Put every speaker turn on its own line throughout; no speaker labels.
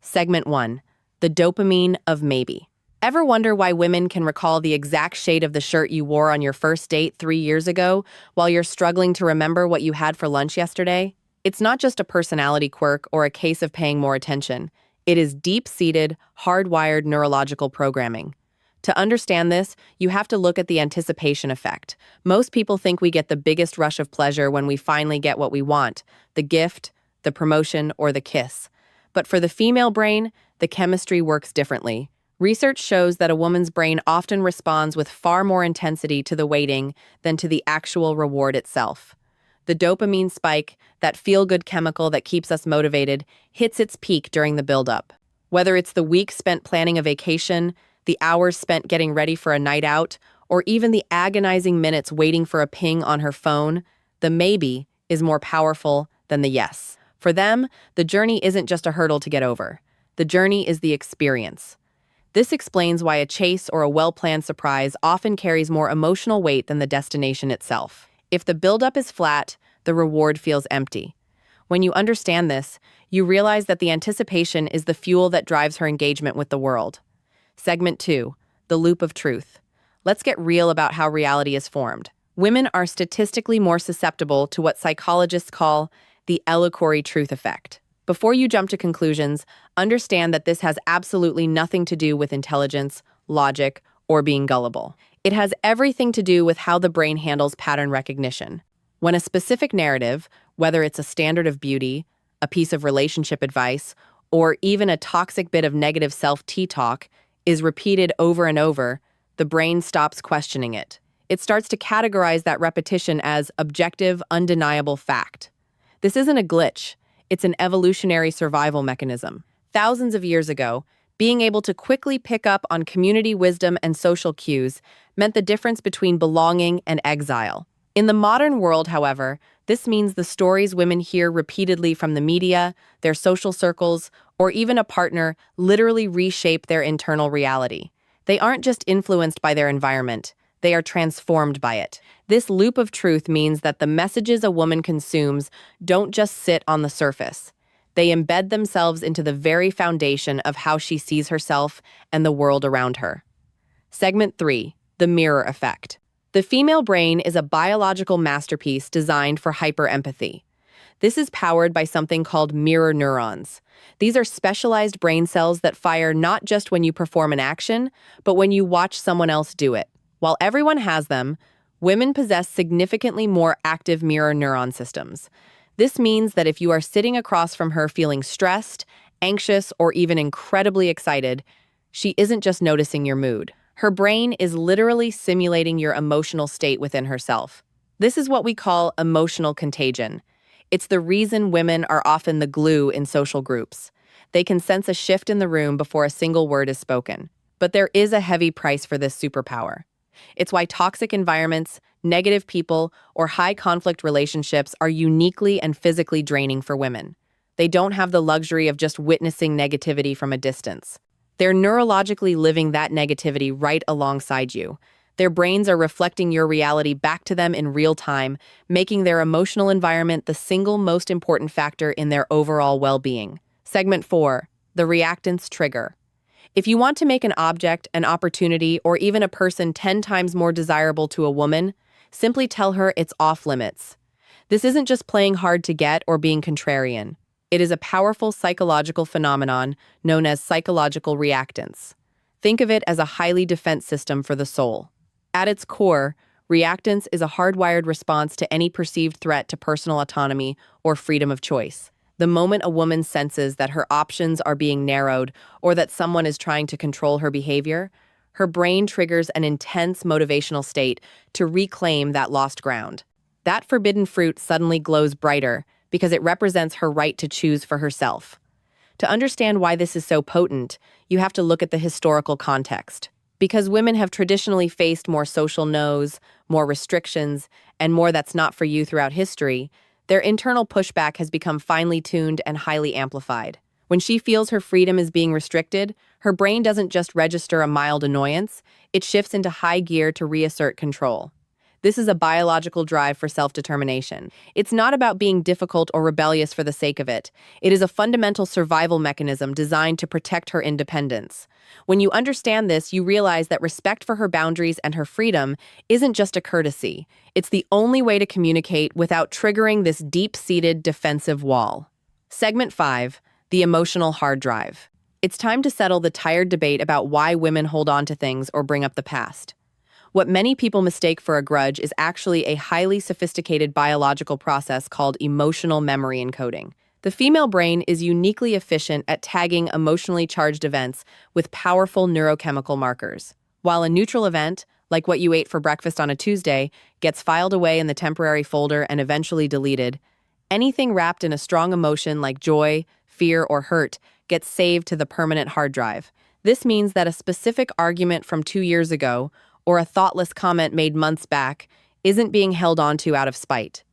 Segment 1. The dopamine of maybe. Ever wonder why women can recall the exact shade of the shirt you wore on your first date 3 years ago while you're struggling to remember what you had for lunch yesterday? It's not just a personality quirk or a case of paying more attention. It is deep-seated, hardwired neurological programming. To understand this, you have to look at the anticipation effect. Most people think we get the biggest rush of pleasure when we finally get what we want, the gift, the promotion, or the kiss. But for the female brain, the chemistry works differently. Research shows that a woman's brain often responds with far more intensity to the waiting than to the actual reward itself. The dopamine spike, that feel-good chemical that keeps us motivated, hits its peak during the build-up. Whether it's the week spent planning a vacation, the hours spent getting ready for a night out, or even the agonizing minutes waiting for a ping on her phone, the maybe is more powerful than the yes. For them, the journey isn't just a hurdle to get over. The journey is the experience. This explains why a chase or a well-planned surprise often carries more emotional weight than the destination itself. If the buildup is flat, the reward feels empty. When you understand this, you realize that the anticipation is the fuel that drives her engagement with the world. Segment 2. The loop of truth. Let's get real about how reality is formed. Women are statistically more susceptible to what psychologists call the Ellery truth effect. Before you jump to conclusions, understand that this has absolutely nothing to do with intelligence, logic, or being gullible. It has everything to do with how the brain handles pattern recognition. When a specific narrative, whether it's a standard of beauty, a piece of relationship advice, or even a toxic bit of negative self-talk, is repeated over and over, the brain stops questioning it. It starts to categorize that repetition as objective, undeniable fact. This isn't a glitch. It's an evolutionary survival mechanism. Thousands of years ago, being able to quickly pick up on community wisdom and social cues meant the difference between belonging and exile. In the modern world, however, this means the stories women hear repeatedly from the media, their social circles, or even a partner literally reshape their internal reality. They aren't just influenced by their environment, they are transformed by it. This loop of truth means that the messages a woman consumes don't just sit on the surface. They embed themselves into the very foundation of how she sees herself and the world around her. Segment 3. The mirror effect. The female brain is a biological masterpiece designed for hyperempathy. This is powered by something called mirror neurons. These are specialized brain cells that fire not just when you perform an action, but when you watch someone else do it. While everyone has them, women possess significantly more active mirror neuron systems. This means that if you are sitting across from her feeling stressed, anxious, or even incredibly excited, she isn't just noticing your mood. Her brain is literally simulating your emotional state within herself. This is what we call emotional contagion. It's the reason women are often the glue in social groups. They can sense a shift in the room before a single word is spoken. But there is a heavy price for this superpower. It's why toxic environments, negative people, or high-conflict relationships are uniquely and physically draining for women. They don't have the luxury of just witnessing negativity from a distance. They're neurologically living that negativity right alongside you. Their brains are reflecting your reality back to them in real time, making their emotional environment the single most important factor in their overall well-being. Segment 4. The reactance trigger. If you want to make an object, an opportunity, or even a person 10 times more desirable to a woman, simply tell her it's off limits. This isn't just playing hard to get or being contrarian. It is a powerful psychological phenomenon known as psychological reactance. Think of it as a highly defense system for the soul. At its core, reactance is a hardwired response to any perceived threat to personal autonomy or freedom of choice. The moment a woman senses that her options are being narrowed or that someone is trying to control her behavior, her brain triggers an intense motivational state to reclaim that lost ground. That forbidden fruit suddenly glows brighter because it represents her right to choose for herself. To understand why this is so potent, you have to look at the historical context. Because women have traditionally faced more social no's, more restrictions, and more that's not for you throughout history, their internal pushback has become finely tuned and highly amplified. When she feels her freedom is being restricted, her brain doesn't just register a mild annoyance, it shifts into high gear to reassert control. This is a biological drive for self-determination. It's not about being difficult or rebellious for the sake of it. It is a fundamental survival mechanism designed to protect her independence. When you understand this, you realize that respect for her boundaries and her freedom isn't just a courtesy. It's the only way to communicate without triggering this deep-seated defensive wall. Segment 5, the emotional hard drive. It's time to settle the tired debate about why women hold on to things or bring up the past. What many people mistake for a grudge is actually a highly sophisticated biological process called emotional memory encoding. The female brain is uniquely efficient at tagging emotionally charged events with powerful neurochemical markers. While a neutral event, like what you ate for breakfast on a Tuesday, gets filed away in the temporary folder and eventually deleted, anything wrapped in a strong emotion like joy, fear, or hurt gets saved to the permanent hard drive. This means that a specific argument from 2 years ago, or a thoughtless comment made months back, isn't being held onto out of spite.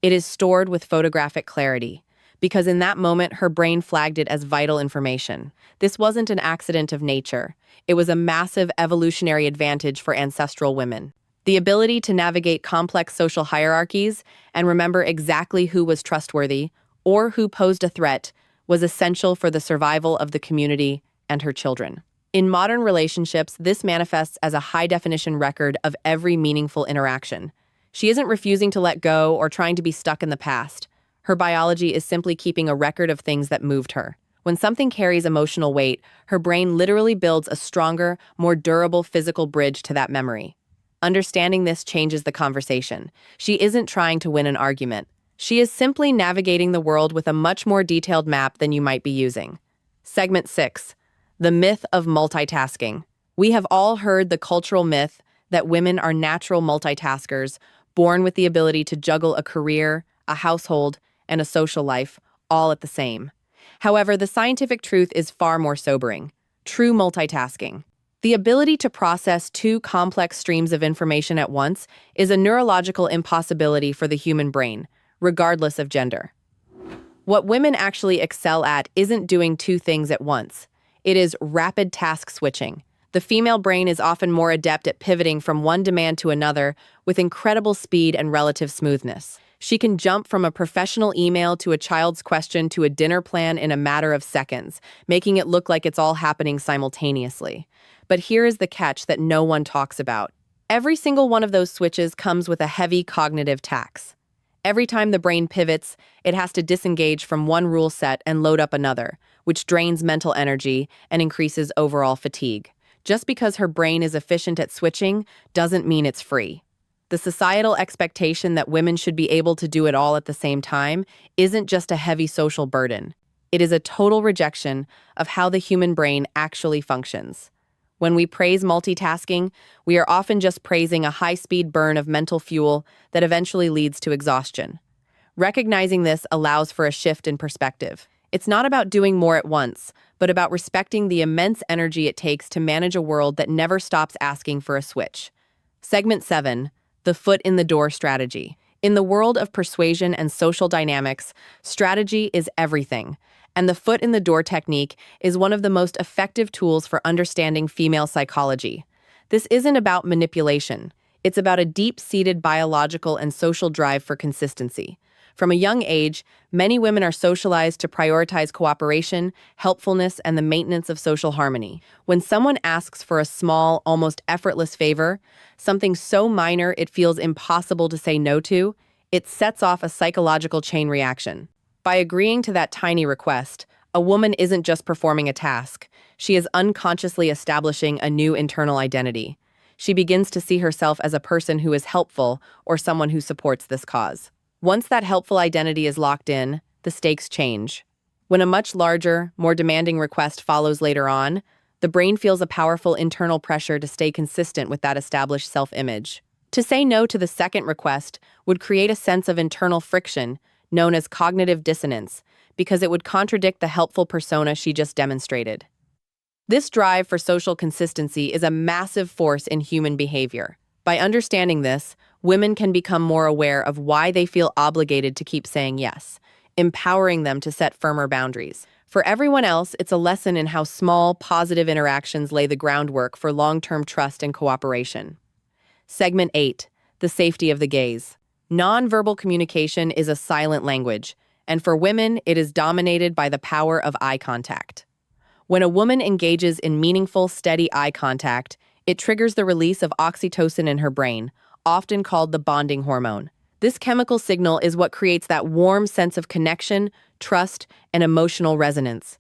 It is stored with photographic clarity, because in that moment her brain flagged it as vital information. This wasn't an accident of nature. It was a massive evolutionary advantage for ancestral women. The ability to navigate complex social hierarchies and remember exactly who was trustworthy or who posed a threat was essential for the survival of the community and her children. In modern relationships, this manifests as a high-definition record of every meaningful interaction. She isn't refusing to let go or trying to be stuck in the past. Her biology is simply keeping a record of things that moved her. When something carries emotional weight, her brain literally builds a stronger, more durable physical bridge to that memory. Understanding this changes the conversation. She isn't trying to win an argument. She is simply navigating the world with a much more detailed map than you might be using. Segment 6. The myth of multitasking. We have all heard the cultural myth that women are natural multitaskers, born with the ability to juggle a career, a household, and a social life, all at the same. However, the scientific truth is far more sobering. True multitasking. The ability to process two complex streams of information at once is a neurological impossibility for the human brain, regardless of gender. What women actually excel at isn't doing two things at once. It is rapid task switching. The female brain is often more adept at pivoting from one demand to another with incredible speed and relative smoothness. She can jump from a professional email to a child's question to a dinner plan in a matter of seconds, making it look like it's all happening simultaneously. But here is the catch that no one talks about. Every single one of those switches comes with a heavy cognitive tax. Every time the brain pivots, it has to disengage from one rule set and load up another, which drains mental energy and increases overall fatigue. Just because her brain is efficient at switching doesn't mean it's free. The societal expectation that women should be able to do it all at the same time isn't just a heavy social burden. It is a total rejection of how the human brain actually functions. When we praise multitasking, we are often just praising a high-speed burn of mental fuel that eventually leads to exhaustion. Recognizing this allows for a shift in perspective. It's not about doing more at once, but about respecting the immense energy it takes to manage a world that never stops asking for a switch. Segment 7. The foot in the door strategy. In the world of persuasion and social dynamics, strategy is everything, and the foot in the door technique is one of the most effective tools for understanding female psychology. This isn't about manipulation. It's about a deep-seated biological and social drive for consistency. From a young age, many women are socialized to prioritize cooperation, helpfulness, and the maintenance of social harmony. When someone asks for a small, almost effortless favor, something so minor it feels impossible to say no to, it sets off a psychological chain reaction. By agreeing to that tiny request, a woman isn't just performing a task. She is unconsciously establishing a new internal identity. She begins to see herself as a person who is helpful or someone who supports this cause. Once that helpful identity is locked in, the stakes change. When a much larger, more demanding request follows later on, the brain feels a powerful internal pressure to stay consistent with that established self-image. To say no to the second request would create a sense of internal friction, known as cognitive dissonance, because it would contradict the helpful persona she just demonstrated. This drive for social consistency is a massive force in human behavior. By understanding this, women can become more aware of why they feel obligated to keep saying yes, empowering them to set firmer boundaries. For everyone else, it's a lesson in how small, positive interactions lay the groundwork for long-term trust and cooperation. Segment 8. the safety of the gaze. Nonverbal communication is a silent language, and for women, it is dominated by the power of eye contact. When a woman engages in meaningful, steady eye contact, it triggers the release of oxytocin in her brain, often called the bonding hormone. This chemical signal is what creates that warm sense of connection, trust, and emotional resonance.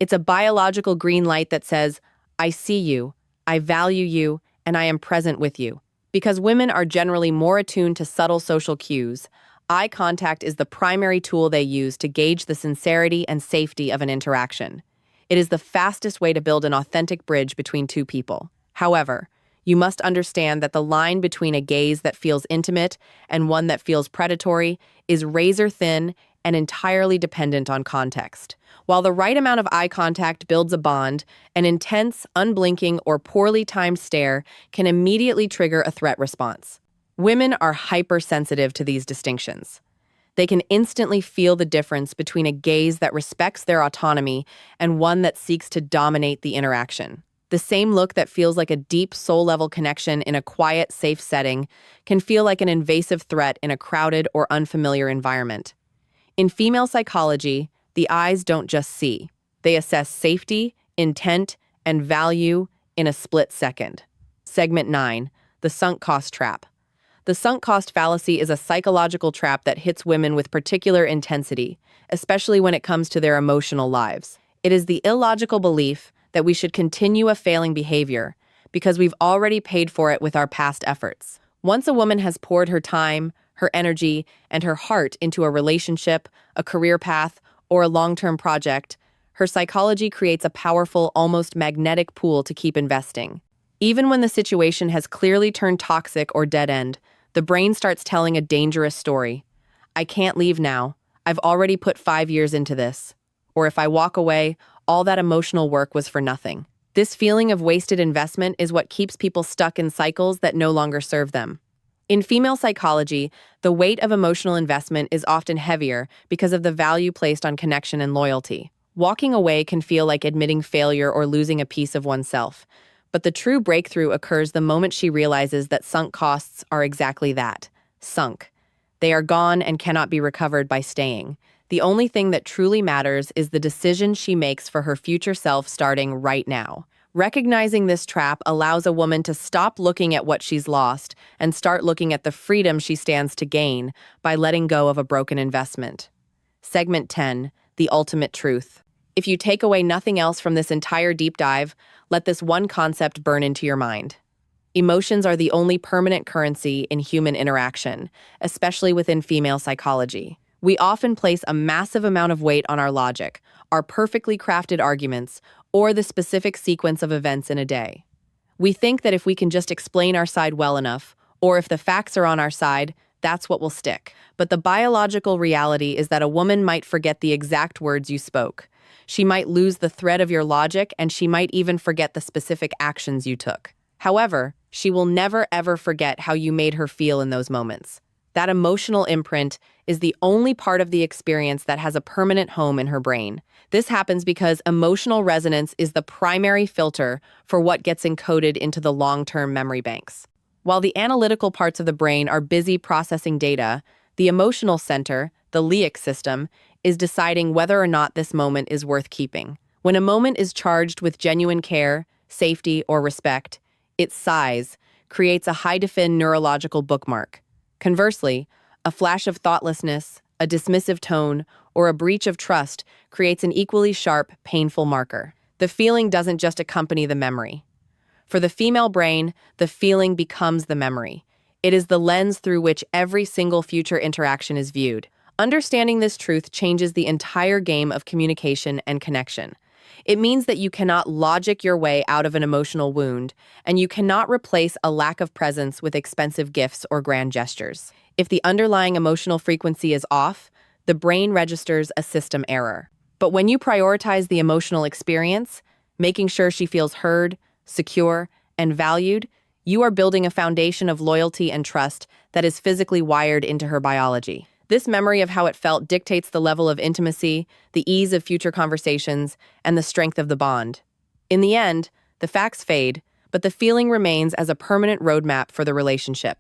It's a biological green light that says, I see you, I value you, and I am present with you. Because women are generally more attuned to subtle social cues, eye contact is the primary tool they use to gauge the sincerity and safety of an interaction. It is the fastest way to build an authentic bridge between two people. However, you must understand that the line between a gaze that feels intimate and one that feels predatory is razor thin and entirely dependent on context. While the right amount of eye contact builds a bond, an intense, unblinking, or poorly timed stare can immediately trigger a threat response. Women are hypersensitive to these distinctions. They can instantly feel the difference between a gaze that respects their autonomy and one that seeks to dominate the interaction. The same look that feels like a deep soul-level connection in a quiet, safe setting can feel like an invasive threat in a crowded or unfamiliar environment. In female psychology, the eyes don't just see. They assess safety, intent, and value in a split second. Segment 9, the sunk cost trap. The sunk cost fallacy is a psychological trap that hits women with particular intensity, especially when it comes to their emotional lives. It is the illogical belief that we should continue a failing behavior because we've already paid for it with our past efforts. Once a woman has poured her time, her energy, and her heart into a relationship, a career path, or a long-term project, her psychology creates a powerful, almost magnetic pull to keep investing. Even when the situation has clearly turned toxic or dead-end, the brain starts telling a dangerous story. I can't leave now. I've already put 5 years into this. Or if I walk away, all that emotional work was for nothing. This feeling of wasted investment is what keeps people stuck in cycles that no longer serve them. In female psychology, the weight of emotional investment is often heavier because of the value placed on connection and loyalty. Walking away can feel like admitting failure or losing a piece of oneself, but the true breakthrough occurs the moment she realizes that sunk costs are exactly that, sunk. They are gone and cannot be recovered by staying. The only thing that truly matters is the decision she makes for her future self starting right now. Recognizing this trap allows a woman to stop looking at what she's lost and start looking at the freedom she stands to gain by letting go of a broken investment. Segment 10, the ultimate truth. If you take away nothing else from this entire deep dive, let this one concept burn into your mind. Emotions are the only permanent currency in human interaction, especially within female psychology. We often place a massive amount of weight on our logic, our perfectly crafted arguments, or the specific sequence of events in a day. We think that if we can just explain our side well enough, or if the facts are on our side, that's what will stick. But the biological reality is that a woman might forget the exact words you spoke. She might lose the thread of your logic, and she might even forget the specific actions you took. However, she will never ever forget how you made her feel in those moments. That emotional imprint is the only part of the experience that has a permanent home in her brain. This happens because emotional resonance is the primary filter for what gets encoded into the long-term memory banks. While the analytical parts of the brain are busy processing data, the emotional center, the limbic system, is deciding whether or not this moment is worth keeping. When a moment is charged with genuine care, safety, or respect, its size creates a high-definition neurological bookmark. Conversely, a flash of thoughtlessness, a dismissive tone, or a breach of trust creates an equally sharp, painful marker. The feeling doesn't just accompany the memory. For the female brain, the feeling becomes the memory. It is the lens through which every single future interaction is viewed. Understanding this truth changes the entire game of communication and connection. It means that you cannot logic your way out of an emotional wound, and you cannot replace a lack of presence with expensive gifts or grand gestures. If the underlying emotional frequency is off, the brain registers a system error. But when you prioritize the emotional experience, making sure she feels heard, secure, and valued, you are building a foundation of loyalty and trust that is physically wired into her biology. This memory of how it felt dictates the level of intimacy, the ease of future conversations, and the strength of the bond. In the end, the facts fade, but the feeling remains as a permanent roadmap for the relationship.